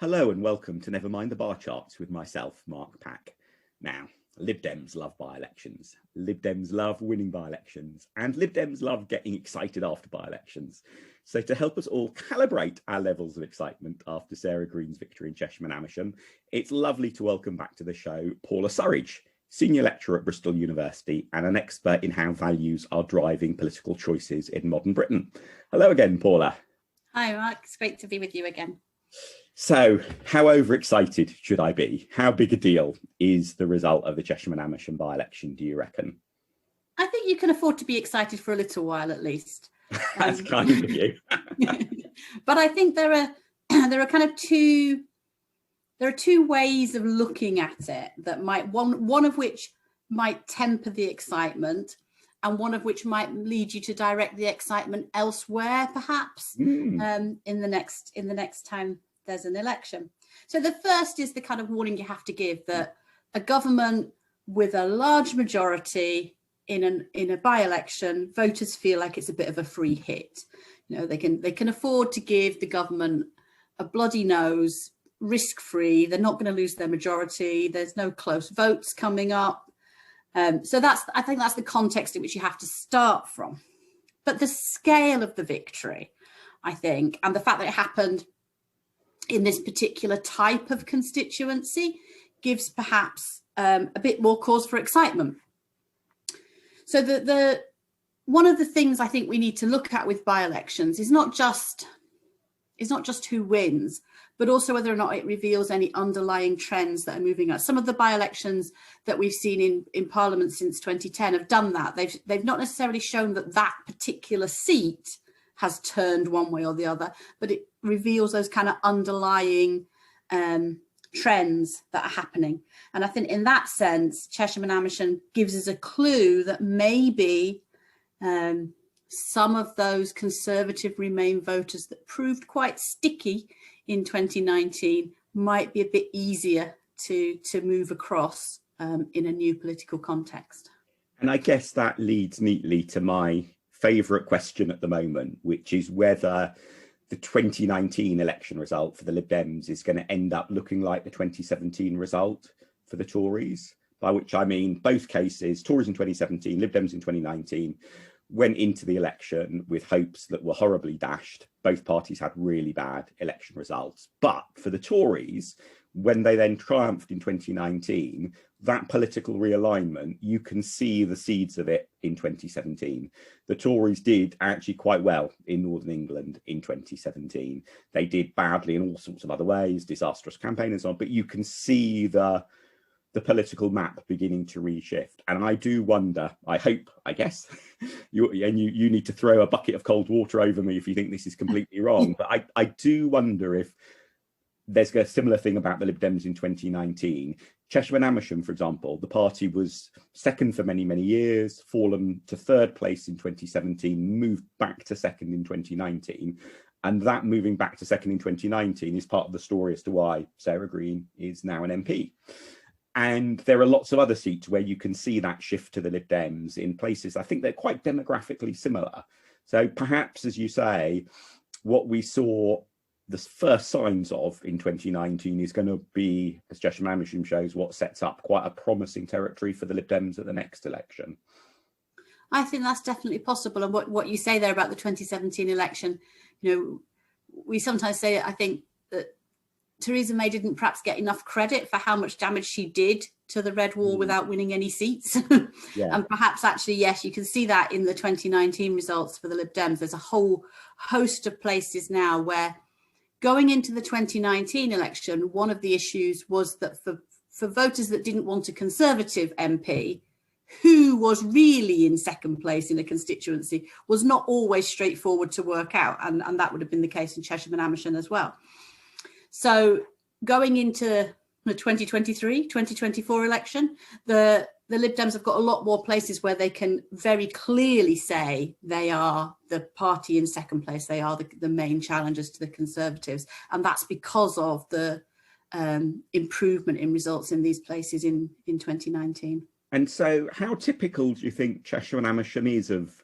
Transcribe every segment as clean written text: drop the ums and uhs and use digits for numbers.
Hello and welcome to Never Mind the Bar Charts with myself, Mark Pack. Now, Lib Dems love by-elections. Lib Dems love winning by-elections. And Lib Dems love getting excited after by-elections. So to help us all calibrate our levels of excitement after Sarah Green's victory in Chesham and Amersham, it's lovely to welcome back to the show Paula Surridge, Senior Lecturer at Bristol University and an expert in how values are driving political choices in modern Britain. Hello again, Paula. Hi, Mark. It's great to be with you again. So how overexcited should I be? How big a deal is the result of the Chesham and Amersham by-election, do you reckon? I think you can afford to be excited for a little while at least. That's kind of you. But I think there are kind of two ways of looking at it that might one of which might temper the excitement and one of which might lead you to direct the excitement elsewhere, perhaps, in the next time there's an election. So the first is the kind of warning you have to give that a government with a large majority in a by-election, voters feel like it's a bit of a free hit. You know, they can afford to give the government a bloody nose, risk-free. They're not going to lose their majority. There's no close votes coming up. So I think that's the context in which you have to start from. But the scale of the victory, I think, and the fact that it happened in this particular type of constituency gives perhaps a bit more cause for excitement. So one of the things I think we need to look at with by-elections is not just who wins, but also whether or not it reveals any underlying trends that are moving us. Some of the by-elections that we've seen in Parliament since 2010 have done that. They've not necessarily shown that particular seat has turned one way or the other, but it reveals those kind of underlying trends that are happening. And I think in that sense, Chesham and Amersham gives us a clue that maybe some of those Conservative Remain voters that proved quite sticky in 2019 might be a bit easier to move across in a new political context. And I guess that leads neatly to my favourite question at the moment, which is whether the 2019 election result for the Lib Dems is going to end up looking like the 2017 result for the Tories, by which I mean both cases, Tories in 2017, Lib Dems in 2019, went into the election with hopes that were horribly dashed. Both parties had really bad election results. But for the Tories, when they then triumphed in 2019, that political realignment, you can see the seeds of it in 2017. The Tories did actually quite well in Northern England in 2017. They did badly in all sorts of other ways, disastrous campaign and so on, but you can see the political map beginning to reshift. And I do wonder, I hope, I guess, you need to throw a bucket of cold water over me if you think this is completely wrong, but I do wonder if there's a similar thing about the Lib Dems in 2019. Chesham and Amersham, for example, the party was second for many, many years, fallen to third place in 2017, moved back to second in 2019. And that moving back to second in 2019 is part of the story as to why Sarah Green is now an MP. And there are lots of other seats where you can see that shift to the Lib Dems in places. I think they're quite demographically similar. So perhaps, as you say, what we saw the first signs of in 2019 is going to be, as Chesham and Amersham shows, what sets up quite a promising territory for the Lib Dems at the next election. I think that's definitely possible. And what you say there about the 2017 election, you know, we sometimes say, I think, that Theresa May didn't perhaps get enough credit for how much damage she did to the Red Wall without winning any seats. Yeah. And perhaps actually, yes, you can see that in the 2019 results for the Lib Dems. There's a whole host of places now where going into the 2019 election, one of the issues was that for voters that didn't want a Conservative MP, who was really in second place in a constituency was not always straightforward to work out. And that would have been the case in Chesham and Amersham as well. So going into the 2023, 2024 election, the Lib Dems have got a lot more places where they can very clearly say they are the party in second place. They are the main challengers to the Conservatives. And that's because of the improvement in results in these places in 2019. And so how typical do you think Chesham and Amersham is of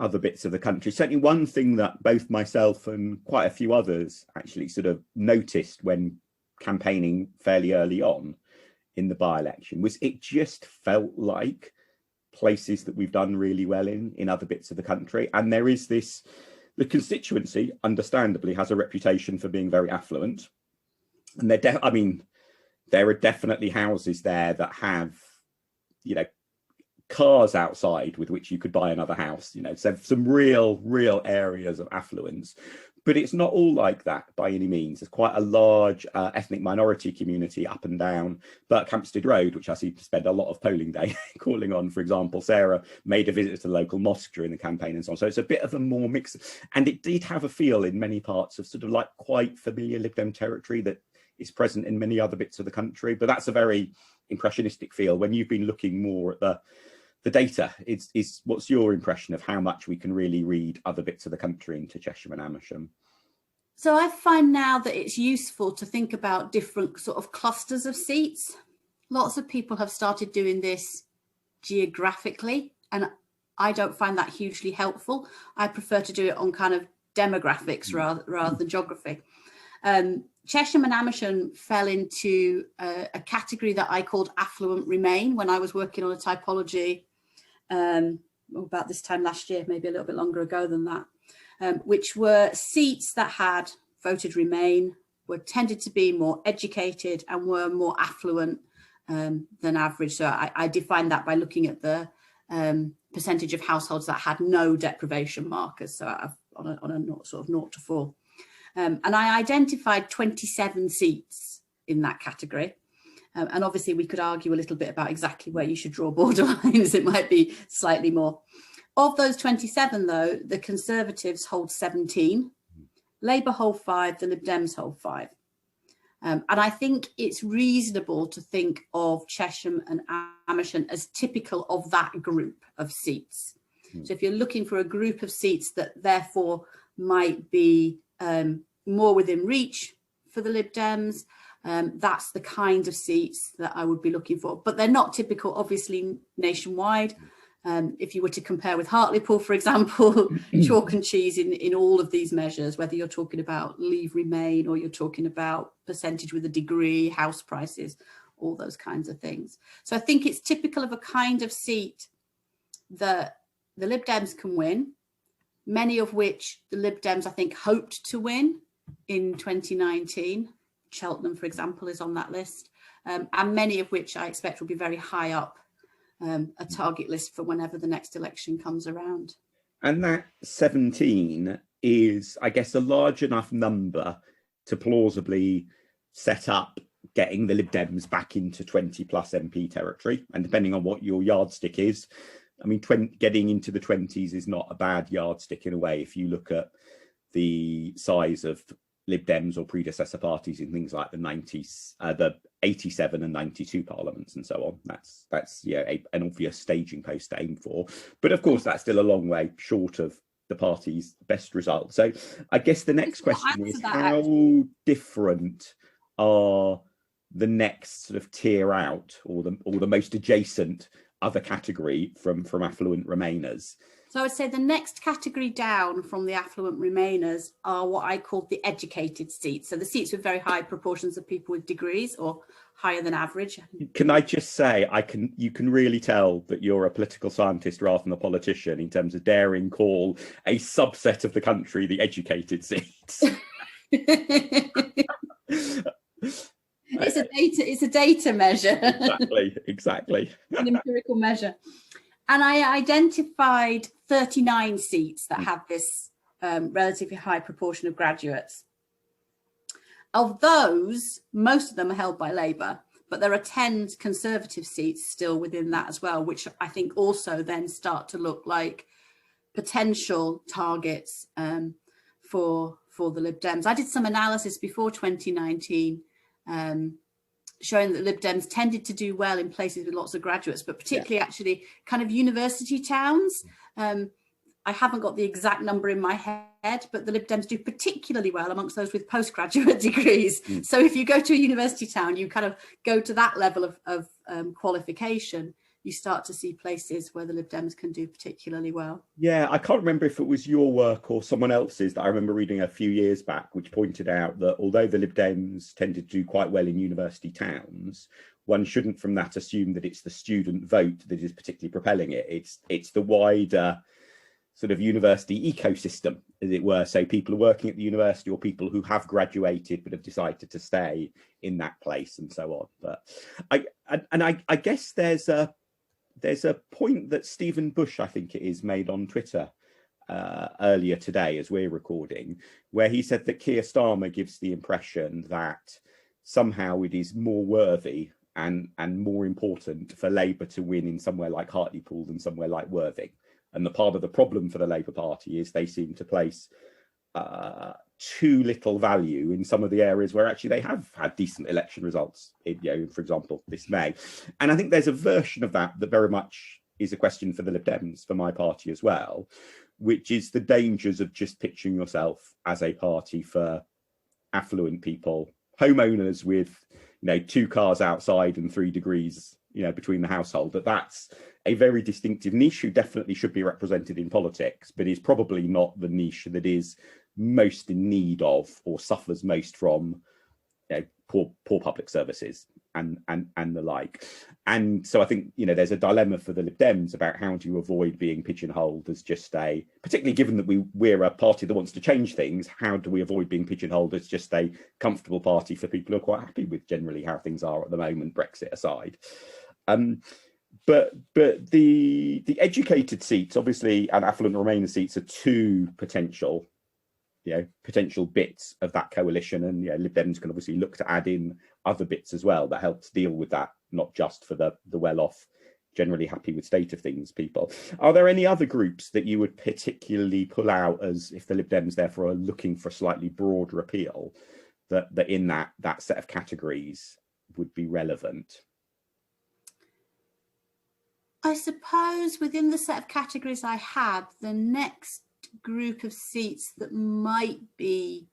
other bits of the country? Certainly one thing that both myself and quite a few others actually sort of noticed when campaigning fairly early on in the by-election, was it just felt like places that we've done really well in other bits of the country. And there is this, the constituency understandably has a reputation for being very affluent, and there are definitely houses there that have, you know, cars outside with which you could buy another house, you know, so some real areas of affluence. But it's not all like that by any means. There's quite a large ethnic minority community up and down Berkhamsted Road, which I seem to spend a lot of polling day calling on. For example, Sarah made a visit to the local mosque during the campaign and so on. So it's a bit of a more mix. And it did have a feel in many parts of sort of like quite familiar Lib Dem territory that is present in many other bits of the country. But that's a very impressionistic feel. When you've been looking more at the data, is what's your impression of how much we can really read other bits of the country into Chesham and Amersham? So I find now that it's useful to think about different sort of clusters of seats. Lots of people have started doing this geographically, and I don't find that hugely helpful. I prefer to do it on kind of demographics rather than geography. Chesham and Amersham fell into a category that I called Affluent Remain when I was working on a typology about this time last year, maybe a little bit longer ago than that, which were seats that had voted Remain, were tended to be more educated and were more affluent than average. So I defined that by looking at the percentage of households that had no deprivation markers, so on a sort of 0 to 4. And I identified 27 seats in that category. And obviously we could argue a little bit about exactly where you should draw borderlines. It might be slightly more. Of those 27, though, the Conservatives hold 17, Labour hold 5, the Lib Dems hold 5. And I think it's reasonable to think of Chesham and Amersham as typical of that group of seats. So if you're looking for a group of seats that therefore might be more within reach for the Lib Dems, that's the kind of seats that I would be looking for. But they're not typical, obviously, nationwide. If you were to compare with Hartlepool, for example, chalk and cheese in all of these measures, whether you're talking about Leave Remain or you're talking about percentage with a degree, house prices, all those kinds of things. So I think it's typical of a kind of seat that the Lib Dems can win, many of which the Lib Dems, I think, hoped to win in 2019. Cheltenham, for example, is on that list, and many of which I expect will be very high up a target list for whenever the next election comes around. And that 17 is, I guess, a large enough number to plausibly set up getting the Lib Dems back into 20 plus MP territory. And depending on what your yardstick is, I mean, getting into the 20s is not a bad yardstick in a way. If you look at the size of Lib Dems or predecessor parties in things like the 90s, the 87 and 92 parliaments and so on, that's an obvious staging post to aim for. But of course, that's still a long way short of the party's best result. So I guess the next question is, how different are the next sort of tier out, or the most adjacent other category from affluent Remainers? So I would say the next category down from the affluent Remainers are what I call the educated seats. So the seats with very high proportions of people with degrees or higher than average. Can I just say, you can really tell that you're a political scientist rather than a politician in terms of daring call a subset of the country the educated seats. It's a data measure. Exactly. An empirical measure. And I identified 39 seats that have this relatively high proportion of graduates. Of those, most of them are held by Labour, but there are 10 Conservative seats still within that as well, which I think also then start to look like potential targets for the Lib Dems. I did some analysis before 2019 showing that Lib Dems tended to do well in places with lots of graduates, but particularly actually kind of university towns. I haven't got the exact number in my head, but the Lib Dems do particularly well amongst those with postgraduate degrees. So if you go to a university town, you kind of go to that level of qualification. you start to see places where the Lib Dems can do particularly well. Yeah, I can't remember if it was your work or someone else's that I remember reading a few years back, which pointed out that although the Lib Dems tended to do quite well in university towns, one shouldn't from that assume that it's the student vote that is particularly propelling it. It's the wider sort of university ecosystem, as it were. So people are working at the university or people who have graduated but have decided to stay in that place and so on. But I guess there's a point that Stephen Bush, I think it is, made on Twitter earlier today as we're recording, where he said that Keir Starmer gives the impression that somehow it is more worthy and more important for Labour to win in somewhere like Hartlepool than somewhere like Worthing. And the part of the problem for the Labour Party is they seem to place too little value in some of the areas where actually they have had decent election results, for example, this May. And I think there's a version of that that very much is a question for the Lib Dems, for my party as well, which is the dangers of just picturing yourself as a party for affluent people, homeowners with 2 cars outside and 3 degrees between the household. That's a very distinctive niche who definitely should be represented in politics, but is probably not the niche that is most in need of or suffers most from poor public services and the like. And so I think there's a dilemma for the Lib Dems about how do you avoid being pigeonholed as just particularly given that we're a party that wants to change things, how do we avoid being pigeonholed as just a comfortable party for people who are quite happy with generally how things are at the moment, Brexit aside. But the educated seats, obviously, and Affluent Remain seats are 2 potential bits of that coalition, and Lib Dems can obviously look to add in other bits as well that helps deal with that, not just for the well-off, generally happy with state of things people. Are there any other groups that you would particularly pull out as if the Lib Dems therefore are looking for a slightly broader appeal that in that set of categories would be relevant? I suppose within the set of categories I had, the next group of seats that might be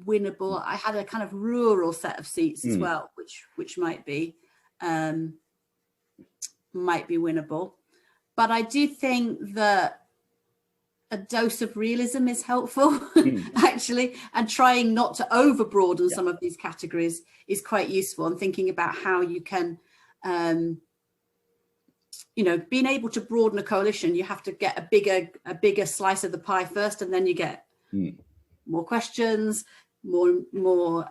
winnable, I had a kind of rural set of seats as well, which might be winnable. But I do think that a dose of realism is helpful, actually, and trying not to over broaden some of these categories is quite useful. And thinking about how you can being able to broaden a coalition, you have to get a bigger slice of the pie first, and then you get more questions, more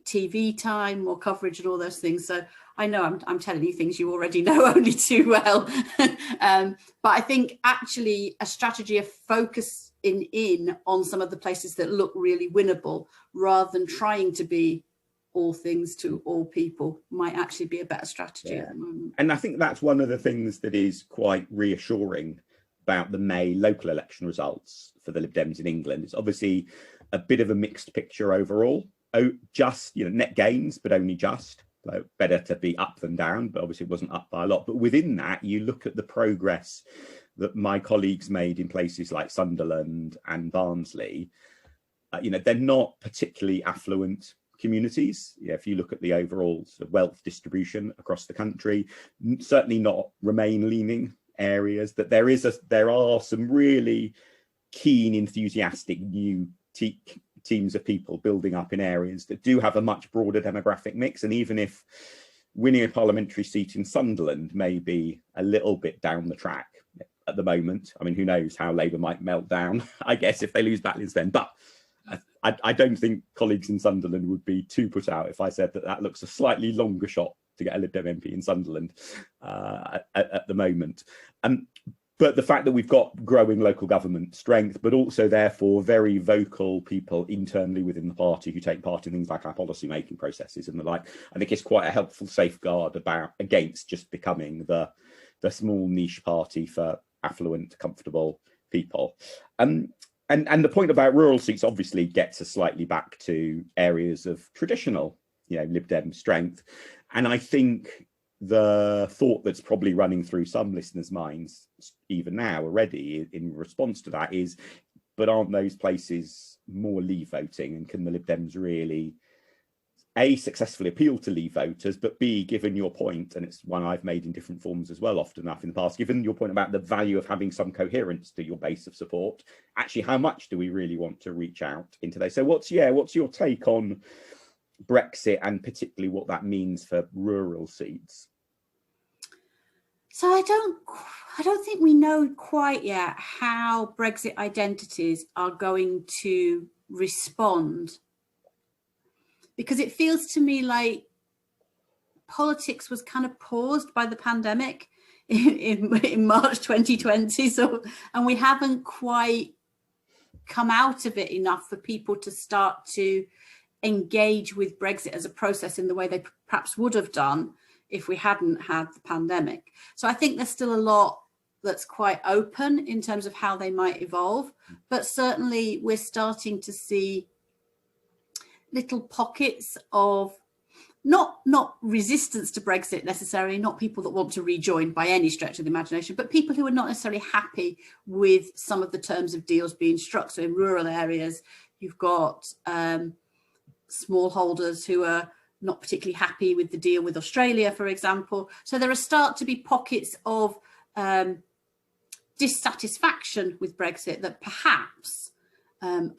TV time, more coverage, and all those things. So I know I'm telling you things you already know only too well, but I think actually a strategy of focus in on some of the places that look really winnable, rather than trying to be all things to all people, might actually be a better strategy at the moment. And I think that's one of the things that is quite reassuring about the May local election results for the Lib Dems in England. It's obviously a bit of a mixed picture overall. Just net gains, but only just. Better to be up than down, but obviously it wasn't up by a lot. But within that, you look at the progress that my colleagues made in places like Sunderland and Barnsley. They're not particularly affluent communities. If you look at the overall sort of wealth distribution across the country, certainly not Remain leaning areas. That there are some really keen, enthusiastic new teams of people building up in areas that do have a much broader demographic mix. And even if winning a parliamentary seat in Sunderland may be a little bit down the track at the moment, I mean, who knows how Labour might melt down, I guess, if they lose Batlins then. But I don't think colleagues in Sunderland would be too put out if I said that looks a slightly longer shot to get a Lib Dem MP in Sunderland at the moment. But the fact that we've got growing local government strength, but also therefore very vocal people internally within the party who take part in things like our policy making processes and the like, I think it's quite a helpful safeguard against just becoming the small niche party for affluent, comfortable people. And the point about rural seats obviously gets us slightly back to areas of traditional, Lib Dem strength. And I think the thought that's probably running through some listeners' minds, even now already, in response to that is, but aren't those places more Leave voting? And can the Lib Dems really A, successfully appeal to Leave voters, but B, given your point, and it's one I've made in different forms as well, often enough in the past, given your point about the value of having some coherence to your base of support, actually, how much do we really want to reach out into those? So what's your take on Brexit and particularly what that means for rural seats? So I don't think we know quite yet how Brexit identities are going to respond, because it feels to me like politics was kind of paused by the pandemic in March 2020. So, and we haven't quite come out of it enough for people to start to engage with Brexit as a process in the way they perhaps would have done if we hadn't had the pandemic. So I think there's still a lot that's quite open in terms of how they might evolve, but certainly we're starting to see little pockets of not resistance to Brexit necessarily, not people that want to rejoin by any stretch of the imagination, but people who are not necessarily happy with some of the terms of deals being struck. So in rural areas, you've got smallholders who are not particularly happy with the deal with Australia, for example. So there are start to be pockets of dissatisfaction with Brexit that perhaps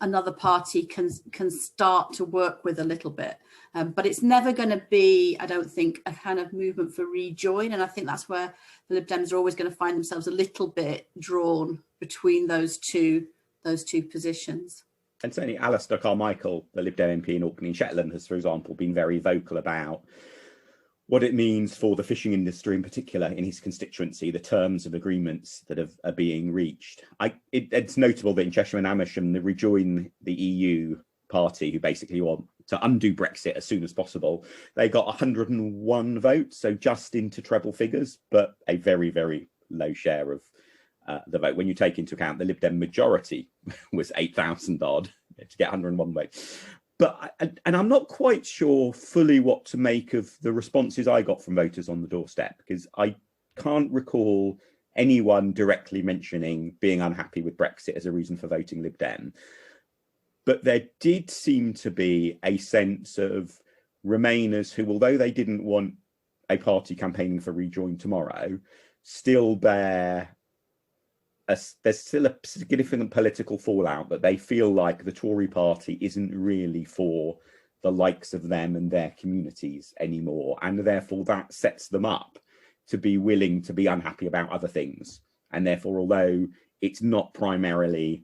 another party can start to work with a little bit. But it's never going to be, I don't think, a kind of movement for rejoin. And I think that's where the Lib Dems are always going to find themselves a little bit drawn between those two positions. And certainly Alistair Carmichael, the Lib Dem MP in Orkney and Shetland, has, for example, been very vocal about what it means for the fishing industry in particular in his constituency, the terms of agreements that are being reached. It's notable that in Chesham and Amersham, the Rejoin the EU party, who basically want to undo Brexit as soon as possible, they got 101 votes, so just into treble figures, but a very, very low share of the vote. When you take into account the Lib Dem majority was 8,000 odd to get 101 votes. But and I'm not quite sure fully what to make of the responses I got from voters on the doorstep, because I can't recall anyone directly mentioning being unhappy with Brexit as a reason for voting Lib Dem. But there did seem to be a sense of Remainers who, although they didn't want a party campaigning for rejoin tomorrow, still there's still a significant political fallout that they feel like the Tory party isn't really for the likes of them and their communities anymore. And therefore that sets them up to be willing to be unhappy about other things. And therefore, although it's not primarily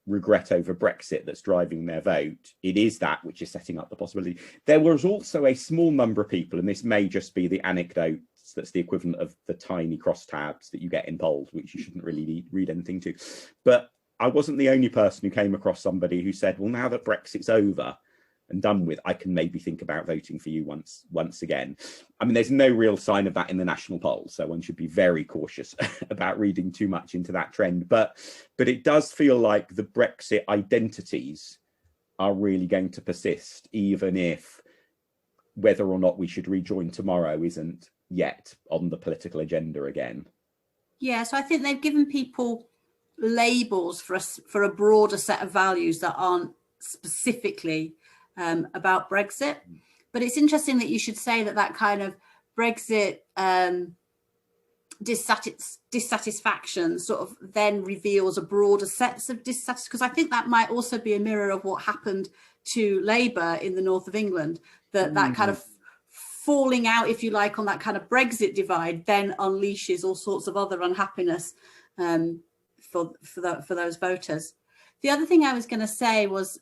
regret over Brexit that's driving their vote, it is that which is setting up the possibility. There was also a small number of people, and this may just be the anecdote that's the equivalent of the tiny crosstabs that you get in polls, which you shouldn't really read anything to. But I wasn't the only person who came across somebody who said, well, now that Brexit's over and done with, I can maybe think about voting for you once again. I mean, there's no real sign of that in the national polls, so one should be very cautious about reading too much into that trend. But it does feel like the Brexit identities are really going to persist, even if whether or not we should rejoin tomorrow isn't yet on the political agenda again. Yeah, so I think they've given people labels for a broader set of values that aren't specifically about Brexit. But it's interesting that you should say that kind of Brexit dissatisfaction sort of then reveals a broader set of dissatisfaction, because I think that might also be a mirror of what happened to Labour in the north of England, that kind of falling out, if you like, on that kind of Brexit divide then unleashes all sorts of other unhappiness for those voters. The other thing I was going to say was,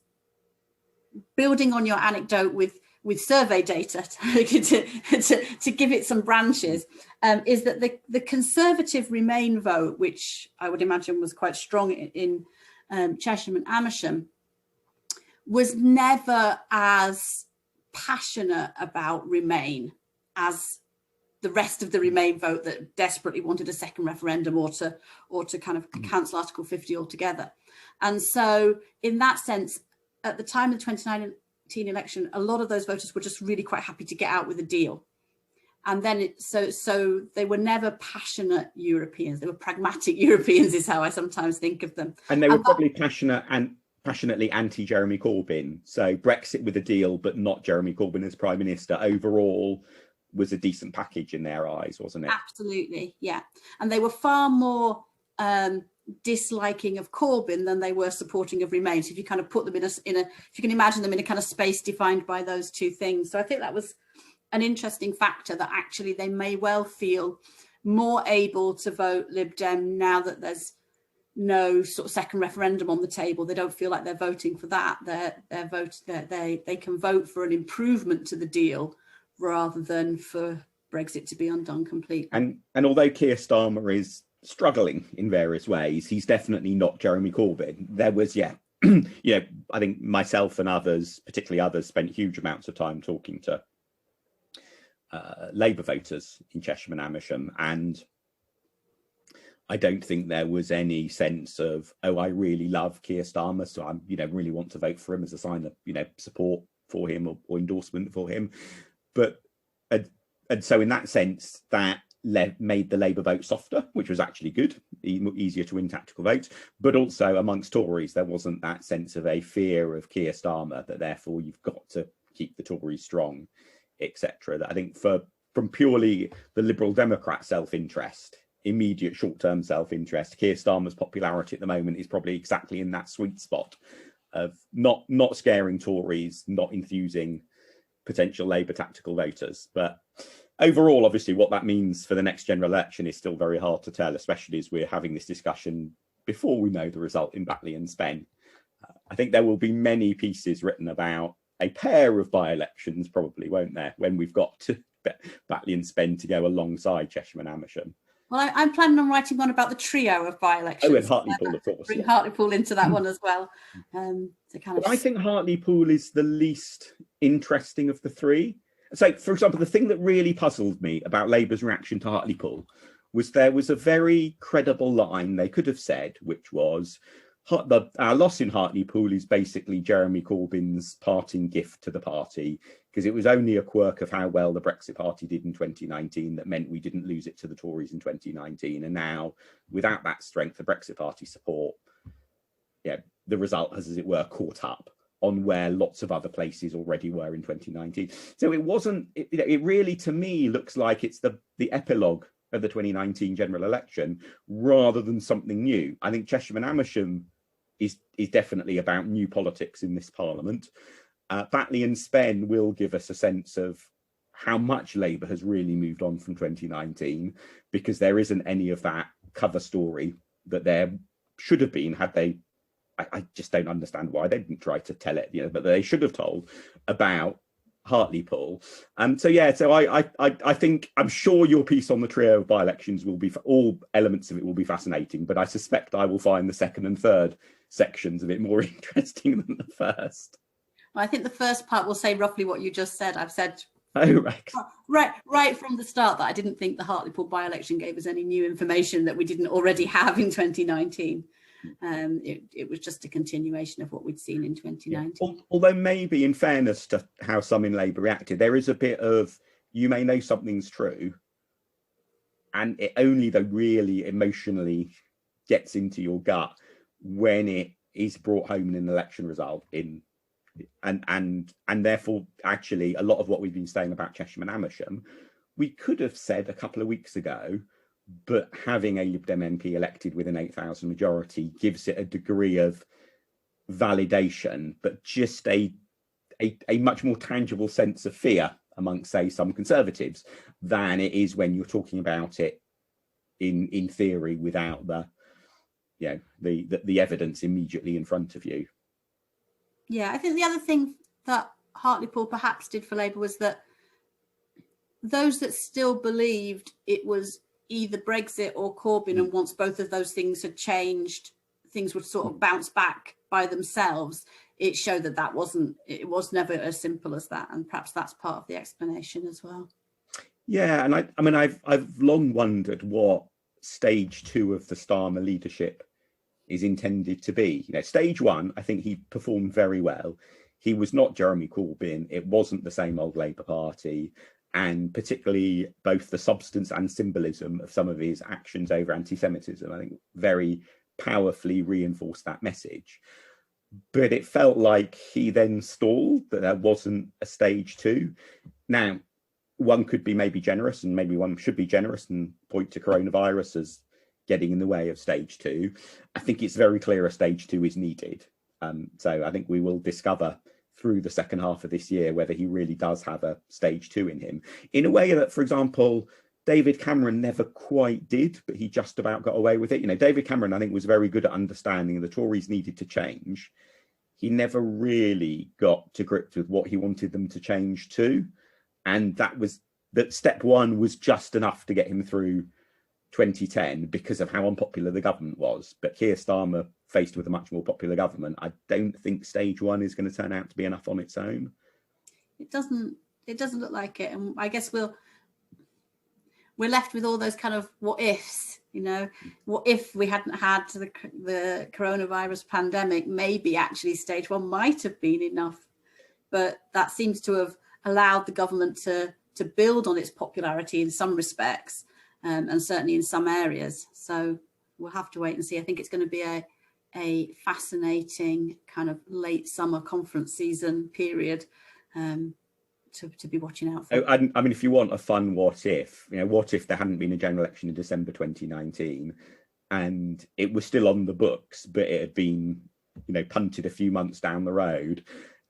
building on your anecdote with survey data to give it some branches, is that the Conservative Remain vote, which I would imagine was quite strong in Chesham and Amersham, was never as passionate about Remain as the rest of the Remain vote that desperately wanted a second referendum or to kind of cancel Article 50 altogether. And so in that sense, at the time of the 2019 election, a lot of those voters were just really quite happy to get out with a deal. And then so they were never passionate Europeans. They were pragmatic Europeans is how I sometimes think of them. And they were probably passionate and passionately anti-Jeremy Corbyn. So Brexit with a deal, but not Jeremy Corbyn as Prime Minister, overall was a decent package in their eyes, wasn't it? Absolutely, yeah. And they were far more disliking of Corbyn than they were supporting of Remain. So if you kind of put them if you can imagine them in a kind of space defined by those two things. So I think that was an interesting factor, that actually they may well feel more able to vote Lib Dem now that there's no sort of second referendum on the table. They don't feel like they're voting for that. They can vote for an improvement to the deal rather than for Brexit to be undone completely. And although Keir Starmer is struggling in various ways, he's definitely not Jeremy Corbyn. There was, I think myself and others, particularly others, spent huge amounts of time talking to Labour voters in Chesham and Amersham, and I don't think there was any sense of, oh, I really love Keir Starmer, so I'm, really want to vote for him as a sign of, support for him or endorsement for him. But and so in that sense, that made the Labour vote softer, which was actually good, easier to win tactical votes. But also amongst Tories, there wasn't that sense of a fear of Keir Starmer, that therefore you've got to keep the Tories strong, etc. That I think from purely the Liberal Democrat self-interest, immediate short-term self-interest, Keir Starmer's popularity at the moment is probably exactly in that sweet spot of not scaring Tories, not enthusing potential Labour tactical voters. But overall, obviously, what that means for the next general election is still very hard to tell, especially as we're having this discussion before we know the result in Batley and Spen. I think there will be many pieces written about a pair of by-elections, probably, won't there, when we've got to Batley and Spen to go alongside Chesham and Amersham. Well, I'm planning on writing one about the trio of by-elections. Oh, and Hartlepool, of course. Bring Hartlepool into that one as well. I think Hartlepool is the least interesting of the three. So, for example, the thing that really puzzled me about Labour's reaction to Hartlepool was there was a very credible line they could have said, which was, our loss in Hartlepool is basically Jeremy Corbyn's parting gift to the party, because it was only a quirk of how well the Brexit party did in 2019 that meant we didn't lose it to the Tories in 2019. And now, without that strength of Brexit party support, the result has, as it were, caught up on where lots of other places already were in 2019. So it wasn't, it really, to me, looks like it's the epilogue of the 2019 general election rather than something new. I think Chesham and Amersham is definitely about new politics in this parliament. Batley and Spen will give us a sense of how much Labour has really moved on from 2019, because there isn't any of that cover story that there should have been had they. I just don't understand why they didn't try to tell it, but they should have told about Hartlepool. So I think, I'm sure your piece on the trio of by-elections will be, all elements of it will be fascinating, but I suspect I will find the second and third sections a bit more interesting than the first. Well, I think the first part will say roughly what you just said. I've said right from the start that I didn't think the Hartlepool by-election gave us any new information that we didn't already have in 2019. It was just a continuation of what we'd seen in 2019. Yeah. Although maybe, in fairness to how some in Labour reacted, there is a bit of, you may know something's true, and it only though really emotionally gets into your gut when it is brought home in an election result and therefore actually a lot of what we've been saying about Chesham and Amersham we could have said a couple of weeks ago, but having a Lib Dem MP elected with an 8,000 majority gives it a degree of validation, but just a much more tangible sense of fear amongst, say, some Conservatives than it is when you're talking about it in theory without the evidence immediately in front of you. Yeah, I think the other thing that Hartlepool perhaps did for Labour was that those that still believed it was either Brexit or Corbyn, and once both of those things had changed, things would sort of bounce back by themselves. It showed that it was never as simple as that, and perhaps that's part of the explanation as well. Yeah, and I mean I've long wondered what stage 2 of the Starmer leadership is intended to be. Stage 1, I think he performed very well. He was not Jeremy Corbyn. It wasn't the same old Labour Party. And particularly both the substance and symbolism of some of his actions over anti-Semitism, I think very powerfully reinforced that message. but it felt like he then stalled, that there wasn't a stage two. Now, one could be maybe generous, and maybe one should be generous and point to coronavirus as getting in the way of stage two. I think it's very clear a stage two is needed. So I think we will discover through the second half of this year whether he really does have a stage two in him, in a way that, for example, David Cameron never quite did, but he just about got away with it. You know, David Cameron, I think, was very good at understanding the Tories needed to change. He never really got to grips with what he wanted them to change to. And that step one was just enough to get him through 2010 because of how unpopular the government was. But Keir Starmer, faced with a much more popular government, I don't think stage one is going to turn out to be enough on its own. It doesn't look like it. And I guess we're left with all those kind of what ifs, you know. What if we hadn't had the coronavirus pandemic? Maybe actually stage one might have been enough. But that seems to have allowed the government to build on its popularity in some respects, and certainly in some areas. So we'll have to wait and see. I think it's going to be a fascinating kind of late summer conference season period to be watching out for. I mean, if you want a fun what if, you know, what if there hadn't been a general election in December 2019 and it was still on the books, but it had been, you know, punted a few months down the road,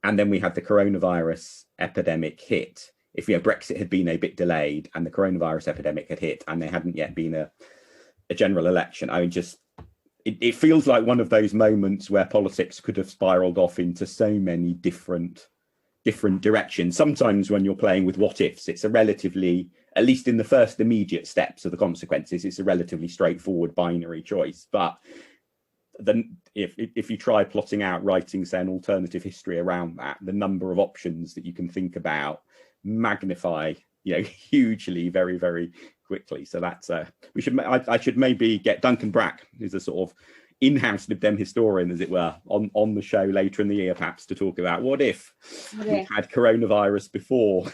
and then we had the coronavirus epidemic hit. If, you know, Brexit had been a bit delayed and the coronavirus epidemic had hit and there hadn't yet been a general election, I mean, just it feels like one of those moments where politics could have spiraled off into so many different directions. Sometimes when you're playing with what ifs, it's a relatively, at least in the first immediate steps of the consequences, it's a relatively straightforward binary choice. But then if you try plotting out, writing, say, an alternative history around that, the number of options that you can think about magnify, you know, hugely, very, very quickly. So that's I should maybe get Duncan Brack, who's a sort of in-house Lib Dem historian, as it were, on the show later in the year, perhaps, to talk about what if we had coronavirus before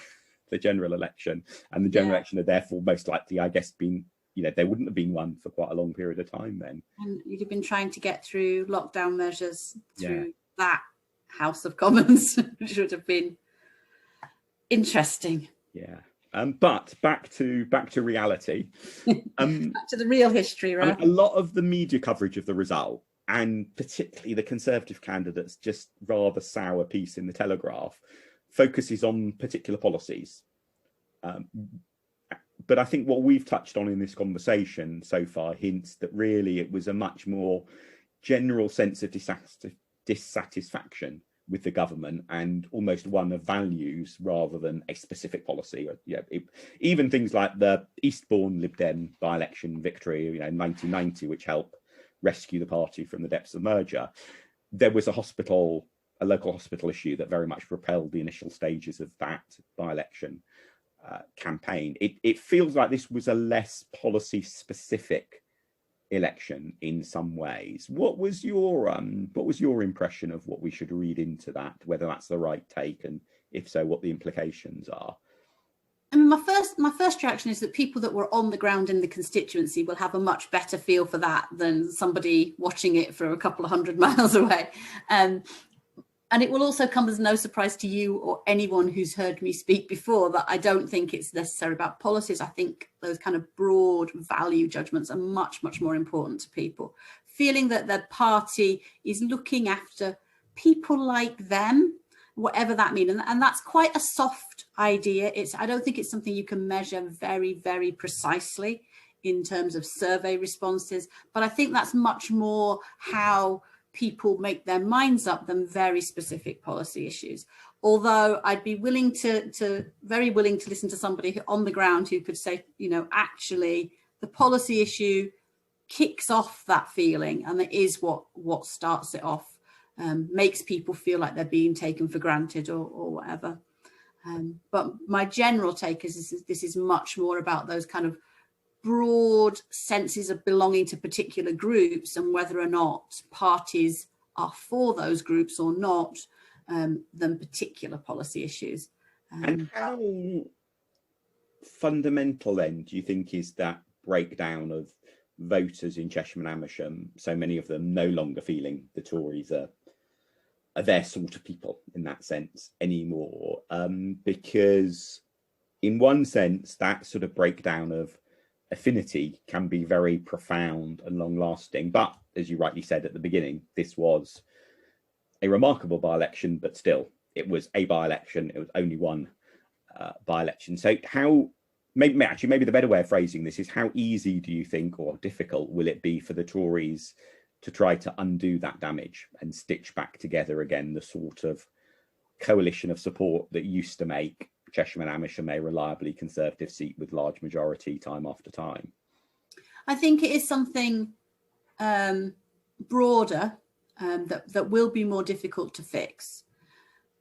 the general election, and the general election had therefore most likely, I guess, been, you know, there wouldn't have been one for quite a long period of time then. And you'd have been trying to get through lockdown measures through that House of Commons, which would have been interesting. Yeah. But back to reality. Back to the real history, right? A lot of the media coverage of the result, and particularly the Conservative candidate's just rather sour piece in the Telegraph, focuses on particular policies. But I think what we've touched on in this conversation so far hints that really it was a much more general sense of dissatisfaction with the government, and almost one of values rather than a specific policy. Even things like the Eastbourne Lib Dem by-election victory, you know, in 1990, which helped rescue the party from the depths of merger. There was a local hospital issue that very much propelled the initial stages of that by-election campaign. It feels like this was a less policy-specific election in some ways. What was your impression of what we should read into that, whether that's the right take, and if so, what the implications are? I mean, my first reaction is that people that were on the ground in the constituency will have a much better feel for that than somebody watching it from a couple of 100 miles away. And it will also come as no surprise to you or anyone who's heard me speak before that I don't think it's necessarily about policies. I think those kind of broad value judgments are much, much more important to people. Feeling that their party is looking after people like them, whatever that means. And that's quite a soft idea. I don't think it's something you can measure very, very precisely in terms of survey responses. But I think that's much more how people make their minds up than very specific policy issues. Although I'd be very willing to listen to somebody on the ground who could say, you know, actually the policy issue kicks off that feeling, and it is what starts it off, makes people feel like they're being taken for granted or whatever. But my general take is this is much more about those kind of broad senses of belonging to particular groups, and whether or not parties are for those groups or not, than particular policy issues. And how fundamental then do you think is that breakdown of voters in Chesham and Amersham, so many of them no longer feeling the Tories are are their sort of people in that sense anymore, because in one sense that sort of breakdown of affinity can be very profound and long lasting. But as you rightly said at the beginning, this was a remarkable by-election, but still it was a by-election. It was only one by-election. So maybe the better way of phrasing this is, how easy do you think, or difficult will it be for the Tories to try to undo that damage and stitch back together again the sort of coalition of support that used to make Chesham and Amersham a reliably Conservative seat with large majority time after time? I think it is something broader that will be more difficult to fix,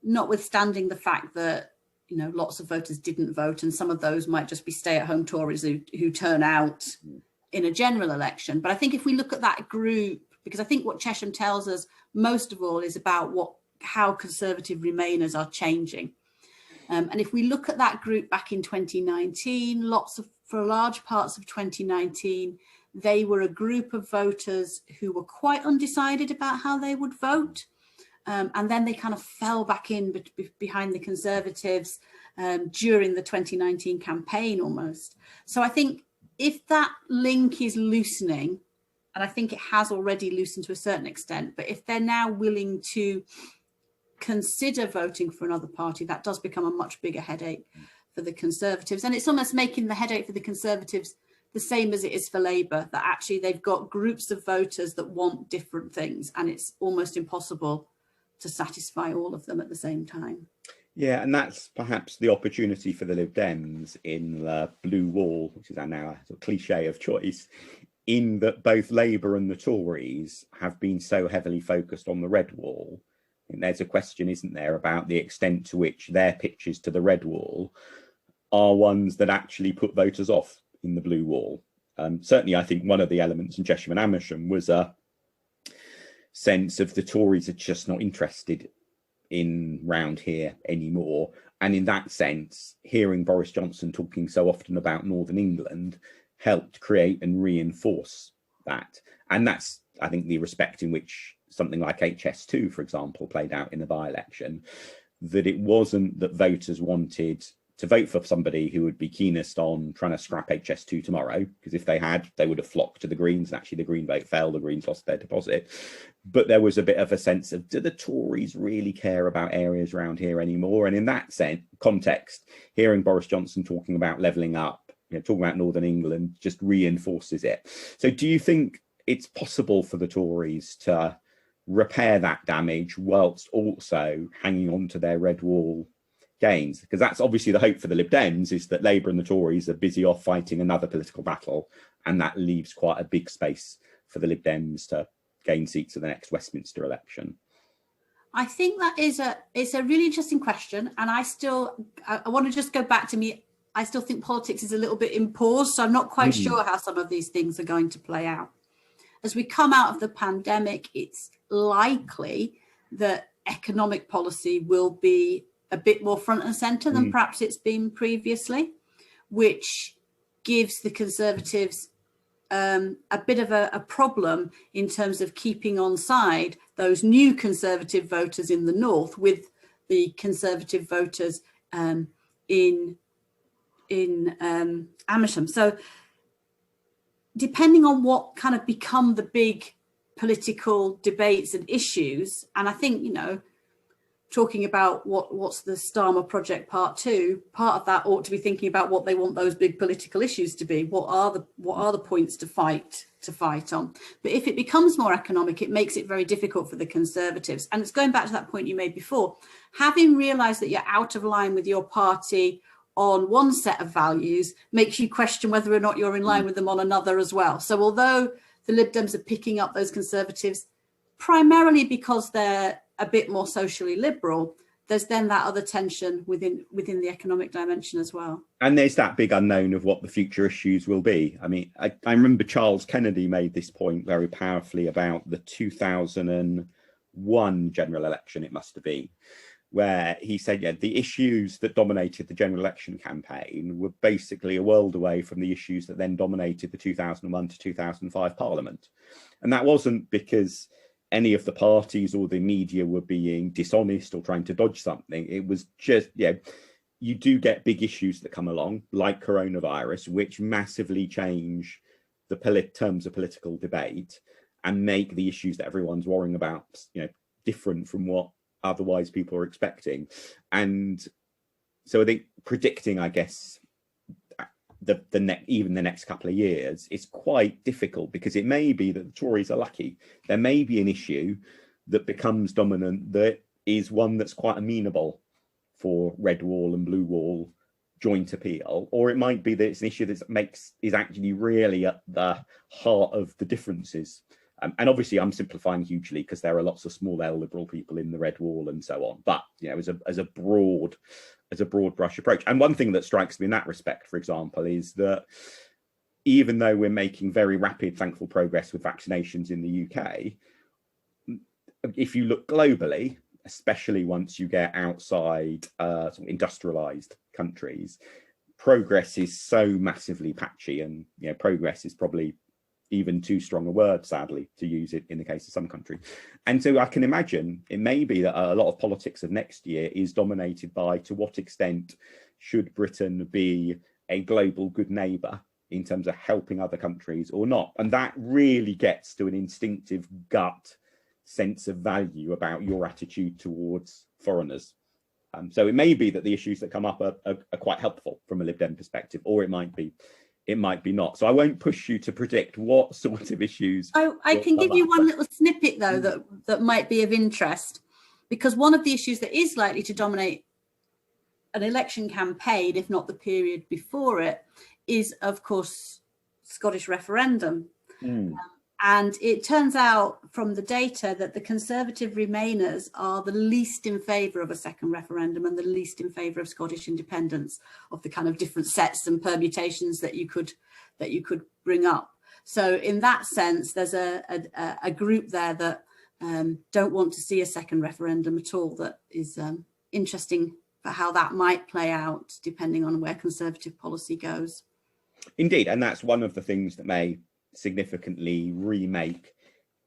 notwithstanding the fact that, you know, lots of voters didn't vote, and some of those might just be stay-at-home Tories who turn out in a general election. But I think if we look at that group, because I think what Chesham tells us most of all is about how Conservative Remainers are changing. And if we look at that group back in 2019, for large parts of 2019, they were a group of voters who were quite undecided about how they would vote. And then they kind of fell back in behind the Conservatives during the 2019 campaign almost. So I think if that link is loosening, and I think it has already loosened to a certain extent, but if they're now willing to consider voting for another party, that does become a much bigger headache for the Conservatives. And it's almost making the headache for the Conservatives the same as it is for Labour, that actually they've got groups of voters that want different things, and it's almost impossible to satisfy all of them at the same time. Yeah, and that's perhaps the opportunity for the Lib Dems in the blue wall, which is now a sort of cliche of choice, in that both Labour and the Tories have been so heavily focused on the red wall. And there's a question, isn't there, about the extent to which their pitches to the red wall are ones that actually put voters off in the blue wall. Certainly, I think one of the elements in Chesham and Amersham was a sense of the Tories are just not interested in round here anymore. And in that sense, hearing Boris Johnson talking so often about Northern England helped create and reinforce that. And that's, I think, the respect in which something like HS2, for example, played out in the by-election, that it wasn't that voters wanted to vote for somebody who would be keenest on trying to scrap HS2 tomorrow, because if they had, they would have flocked to the Greens, and actually the Green vote fell, the Greens lost their deposit. But there was a bit of a sense of, do the Tories really care about areas around here anymore? And in that context, hearing Boris Johnson talking about levelling up, talking about Northern England, just reinforces it. So do you think it's possible for the Tories to repair that damage whilst also hanging on to their red wall gains? Because that's obviously the hope for the Lib Dems, is that Labour and the Tories are busy off fighting another political battle, and that leaves quite a big space for the Lib Dems to gain seats at the next Westminster election. I think that it's a really interesting question, and I want to just go back to me. I still think politics is a little bit in pause, so I'm not quite sure how some of these things are going to play out. As we come out of the pandemic, it's likely that economic policy will be a bit more front and centre than perhaps it's been previously, which gives the Conservatives a bit of a problem in terms of keeping on side those new Conservative voters in the north with the Conservative voters in Amersham. So depending on what kind of become the big political debates and issues, and I think, talking about what's the Starmer project part 2, part of that ought to be thinking about what they want those big political issues to be. What are the points to fight on? But if it becomes more economic, it makes it very difficult for the Conservatives. And it's going back to that point you made before, having realised that you're out of line with your party on one set of values makes you question whether or not you're in line with them on another as well. So although the Lib Dems are picking up those Conservatives primarily because they're a bit more socially liberal, there's then that other tension within the economic dimension as well. And there's that big unknown of what the future issues will be. I mean, I remember Charles Kennedy made this point very powerfully about the 2001 general election, it must have been, where he said, the issues that dominated the general election campaign were basically a world away from the issues that then dominated the 2001 to 2005 Parliament. And that wasn't because any of the parties or the media were being dishonest or trying to dodge something. It was just, you do get big issues that come along, like coronavirus, which massively change the terms of political debate and make the issues that everyone's worrying about, different from what otherwise people are expecting. And so I think predicting, I guess, even the next couple of years is quite difficult, because it may be that the Tories are lucky. There may be an issue that becomes dominant that is one that's quite amenable for red wall and blue wall joint appeal, or it might be that it's an issue that is actually really at the heart of the differences. And obviously I'm simplifying hugely, because there are lots of small L liberal people in the red wall and so on, but as a broad brush approach. And one thing that strikes me in that respect, for example, is that even though we're making very rapid, thankful progress with vaccinations in the UK, if you look globally, especially once you get outside sort of industrialized countries, progress is so massively patchy, and progress is probably even too strong a word, sadly, to use it in the case of some countries. And so I can imagine it may be that a lot of politics of next year is dominated by, to what extent should Britain be a global good neighbour in terms of helping other countries or not? And that really gets to an instinctive gut sense of value about your attitude towards foreigners. So it may be that the issues that come up are quite helpful from a Lib Dem perspective, or it might be not. So I won't push you to predict what sort of issues. I can give you one little snippet though that might be of interest, because one of the issues that is likely to dominate an election campaign, if not the period before it, is of course Scottish referendum. And it turns out from the data that the Conservative Remainers are the least in favour of a second referendum and the least in favour of Scottish independence, of the kind of different sets and permutations that you could bring up. So in that sense, there's a group there that don't want to see a second referendum at all. That is interesting for how that might play out depending on where Conservative policy goes. Indeed, and that's one of the things that may significantly remake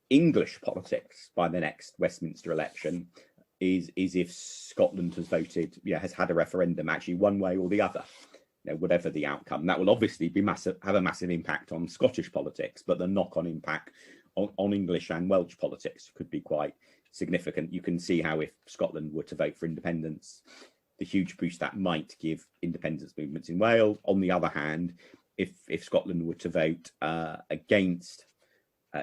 English politics by the next Westminster election, is if Scotland has voted, has had a referendum actually one way or the other, whatever the outcome. That will obviously have a massive impact on Scottish politics, but the knock-on impact on English and Welsh politics could be quite significant. You can see how, if Scotland were to vote for independence, the huge boost that might give independence movements in Wales. On the other hand, if Scotland were to vote against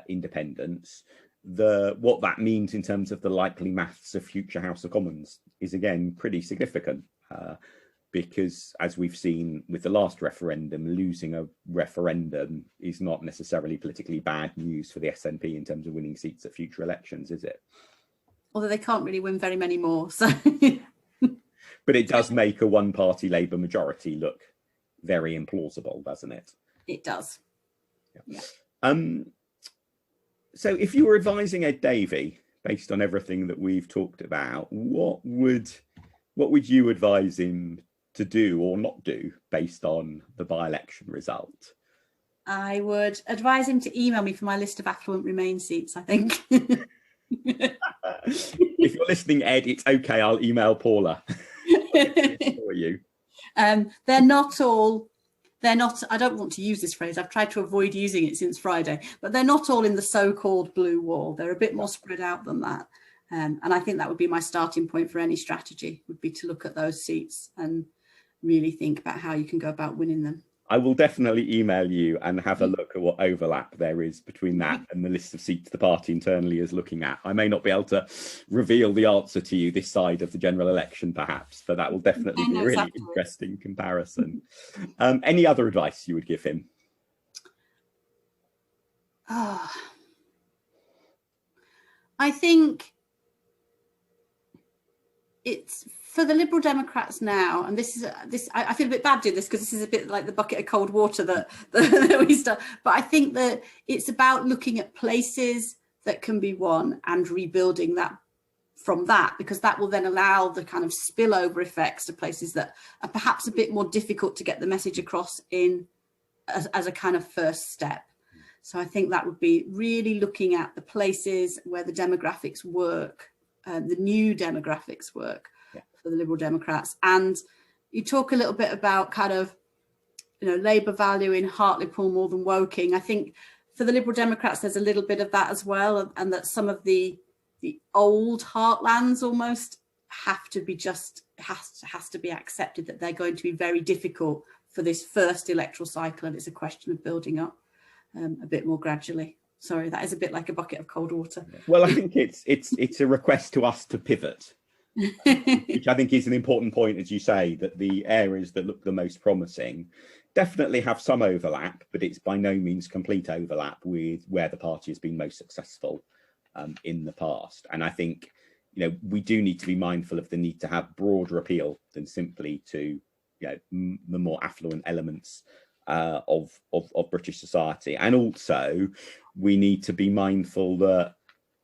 independence, what that means in terms of the likely maths of future House of Commons is again pretty significant, because as we've seen with the last referendum, losing a referendum is not necessarily politically bad news for the SNP in terms of winning seats at future elections, is it? Although they can't really win very many more, so. But it does make a one-party Labour majority look very implausible, doesn't it? It does. Yeah. So if you were advising Ed Davey, based on everything that we've talked about, what would you advise him to do or not do based on the by-election result? I would advise him to email me for my list of Affluent Remain seats, I think. If you're listening, Ed, it's okay, I'll email Paula for you. They're not, I don't want to use this phrase, I've tried to avoid using it since Friday, but they're not all in the so-called blue wall. They're a bit more spread out than that. And I think that would be my starting point for any strategy, would be to look at those seats and really think about how you can go about winning them. I will definitely email you and have a look at what overlap there is between that and the list of seats the party internally is looking at. I may not be able to reveal the answer to you this side of the general election, perhaps, but that will definitely be a really interesting comparison. Any other advice you would give him? I think it's for the Liberal Democrats now, and I feel a bit bad doing this because this is a bit like the bucket of cold water that we start. But I think that it's about looking at places that can be won and rebuilding that from that, because that will then allow the kind of spillover effects to places that are perhaps a bit more difficult to get the message across in as a kind of first step. So I think that would be really looking at the places where the demographics work, the new demographics work for the Liberal Democrats. And you talk a little bit about kind of, Labour valuing Hartlepool more than Woking. I think for the Liberal Democrats, there's a little bit of that as well, and that some of the old heartlands almost have to be has to be accepted that they're going to be very difficult for this first electoral cycle, and it's a question of building up a bit more gradually. Sorry, that is a bit like a bucket of cold water. Well, I think it's a request to us to pivot, which I think is an important point, as you say, that the areas that look the most promising definitely have some overlap, but it's by no means complete overlap with where the party has been most successful in the past. And I think, we do need to be mindful of the need to have broader appeal than simply to, the more affluent elements of British society. And also, we need to be mindful that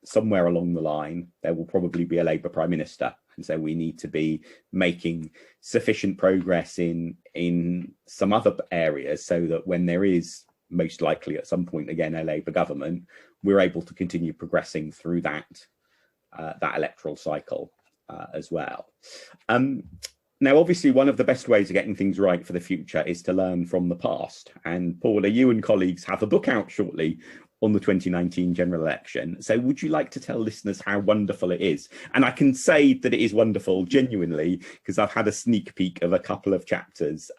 somewhere along the line, there will probably be a Labour Prime Minister. And so we need to be making sufficient progress in some other areas so that when there is most likely at some point again a Labour government, we're able to continue progressing through that electoral cycle as well. Now, obviously, one of the best ways of getting things right for the future is to learn from the past. And Paula, you and colleagues have a book out shortly on the 2019 general election. So would you like to tell listeners how wonderful it is? And I can say that it is wonderful, genuinely, because I've had a sneak peek of a couple of chapters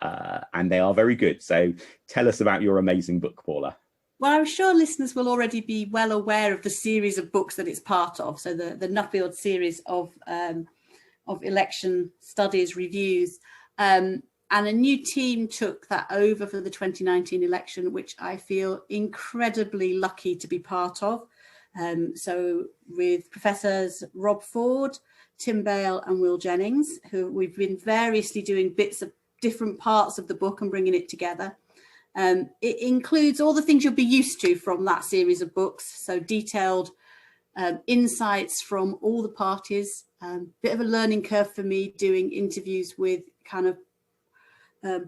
and they are very good. So tell us about your amazing book, Paula. Well, I'm sure listeners will already be well aware of the series of books that it's part of. So the Nuffield series of election studies, reviews, and a new team took that over for the 2019 election, which I feel incredibly lucky to be part of. So with Professors Rob Ford, Tim Bale and Will Jennings, who we've been variously doing bits of different parts of the book and bringing it together. It includes all the things you'll be used to from that series of books. So detailed insights from all the parties, bit of a learning curve for me doing interviews with kind of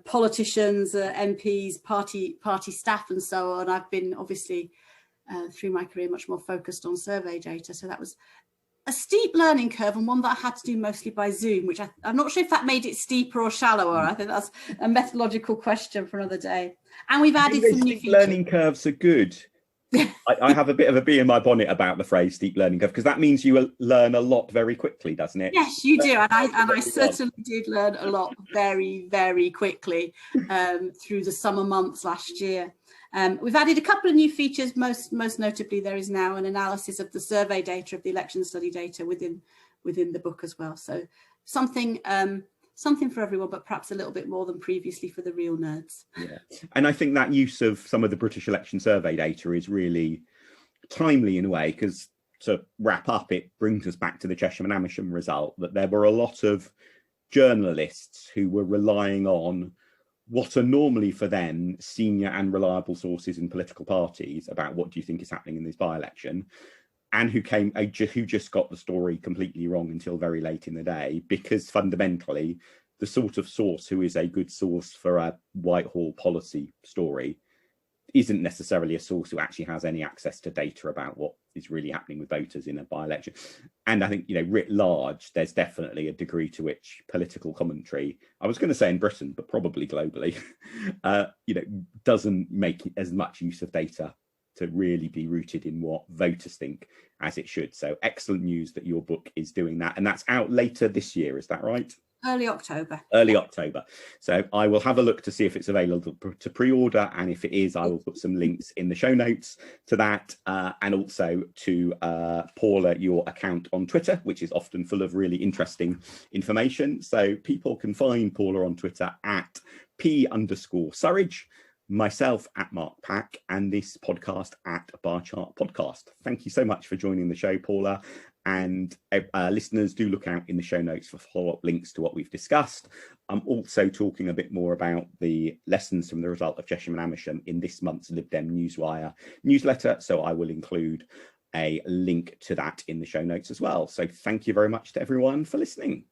politicians, MPs, party staff and so on. I've been obviously through my career much more focused on survey data. So that was a steep learning curve and one that I had to do mostly by Zoom, which I'm not sure if that made it steeper or shallower. I think that's a methodological question for another day. And we've added some new features. Learning curves are good. I have a bit of a bee in my bonnet about the phrase steep learning curve, because that means you learn a lot very quickly, doesn't it? Yes, you do. And I certainly did learn a lot very, very quickly through the summer months last year. We've added a couple of new features. Most notably, there is now an analysis of the survey data, of the election study data within the book as well. So something for everyone, but perhaps a little bit more than previously for the real nerds. Yeah, and I think that use of some of the British election survey data is really timely in a way, because to wrap up, it brings us back to the Chesham and Amersham result, that there were a lot of journalists who were relying on what are normally for them senior and reliable sources in political parties about what do you think is happening in this by-election, and who just got the story completely wrong until very late in the day, because fundamentally the sort of source who is a good source for a Whitehall policy story isn't necessarily a source who actually has any access to data about what is really happening with voters in a by-election. And I think, writ large, there's definitely a degree to which political commentary, I was going to say in Britain, but probably globally, doesn't make as much use of data to really be rooted in what voters think as it should. So excellent news that your book is doing that. And that's out later this year, is that right? Early October. Early October. So I will have a look to see if it's available to pre-order. And if it is, I will put some links in the show notes to that. And also to Paula, your account on Twitter, which is often full of really interesting information. So people can find Paula on Twitter at P_Surridge, myself at Mark Pack, and this podcast at Bar Chart Podcast. Thank you so much for joining the show, Paula. And listeners, do look out in the show notes for follow-up links to what we've discussed. I'm also talking a bit more about the lessons from the result of Chesham and Amersham in this month's Lib Dem Newswire newsletter. So I will include a link to that in the show notes as well. So thank you very much to everyone for listening.